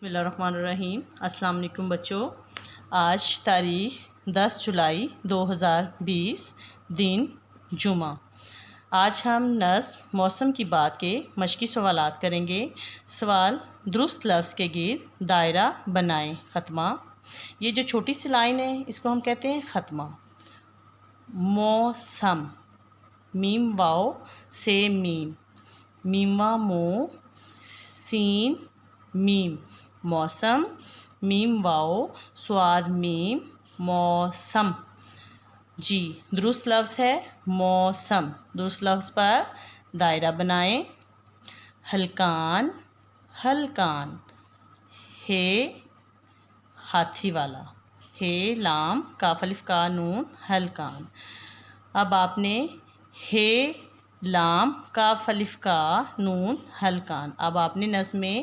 بسم اللہ الرحمن الرحیم۔ السلام علیکم بچوں، آج تاریخ 10 جولائی 2020 دن جمعہ۔ آج ہم نظم موسم کی بات کے مشقی سوالات کریں گے۔ سوال: درست لفظ کے گرد دائرہ بنائیں۔ خاتمہ، یہ جو چھوٹی سی لائن ہے اس کو ہم کہتے ہیں خاتمہ۔ موسم، میم واو سے میم، میمہ مو سین میم، موسم، میم واو سواد میم، موسم۔ جی درست لفظ ہے موسم۔ درست لفظ پر دائرہ بنائیں۔ ہلکان، ہلکان، ہے ہاتھی والا، ہے لام کاف الف کا نون ہلکان۔ اب آپ نے ہے لام کاف الف کا نون ہلکان، اب آپ نے نظم میں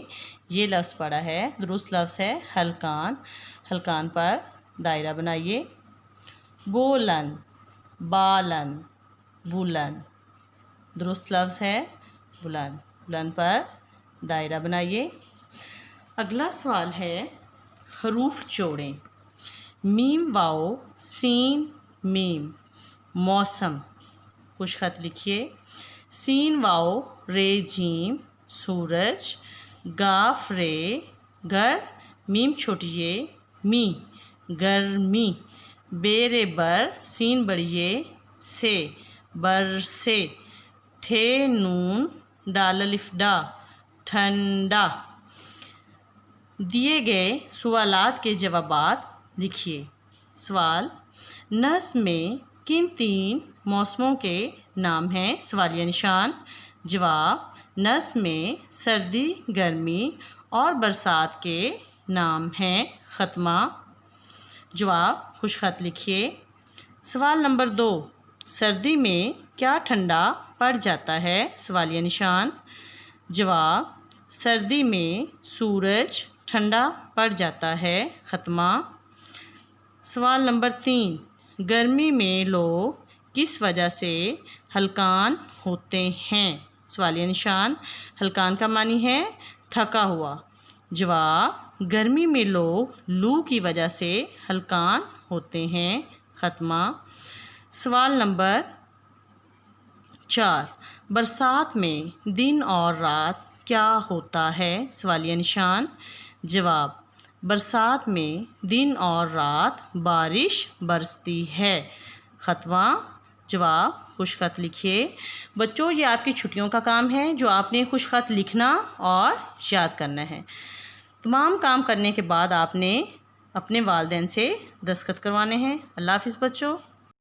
یہ لفظ پڑھا ہے، درست لفظ ہے ہلکان۔ ہلکان پر دائرہ بنائیے۔ بولند، بالند، بلند، درست لفظ ہے بلند۔ بلند پر دائرہ بنائیے۔ اگلا سوال ہے حروف جوڑیں۔ میم واو سین میم، موسم، خوش خط لکھیے۔ سین واو رے جیم، سورج، گاف رے گر، میم چھوٹی یہ می، گرمی، بے بر سین بڑی یہ سے، برسے، ٹھے نون ڈال الف ڈا، ٹھنڈا۔ دیے گئے سوالات کے جوابات لکھیے۔ سوال: نظم میں کن تین موسموں کے نام ہیں؟ سوالیہ نشان۔ جواب: نظم میں سردی، گرمی اور برسات کے نام ہیں۔ خاتمہ۔ جواب خوش خط لکھیے۔ سوال نمبر 2: سردی میں کیا ٹھنڈا پڑ جاتا ہے؟ سوالیہ نشان۔ جواب: سردی میں سورج ٹھنڈا پڑ جاتا ہے۔ خاتمہ۔ سوال نمبر 3: گرمی میں لوگ کس وجہ سے ہلکان ہوتے ہیں؟ سوالیہ نشان۔ ہلکان کا معنی ہے تھکا ہوا۔ جواب: گرمی میں لوگ لو کی وجہ سے ہلکان ہوتے ہیں۔ خاتمہ۔ سوال نمبر 4: برسات میں دن اور رات کیا ہوتا ہے؟ سوالیہ نشان۔ جواب: برسات میں دن اور رات بارش برستی ہے۔ خاتمہ۔ جواب خوش خط لکھیے۔ بچوں یہ آپ کی چھٹیوں کا کام ہے جو آپ نے خوش خط لکھنا اور یاد کرنا ہے۔ تمام کام کرنے کے بعد آپ نے اپنے والدین سے دستخط کروانے ہیں۔ اللہ حافظ بچوں۔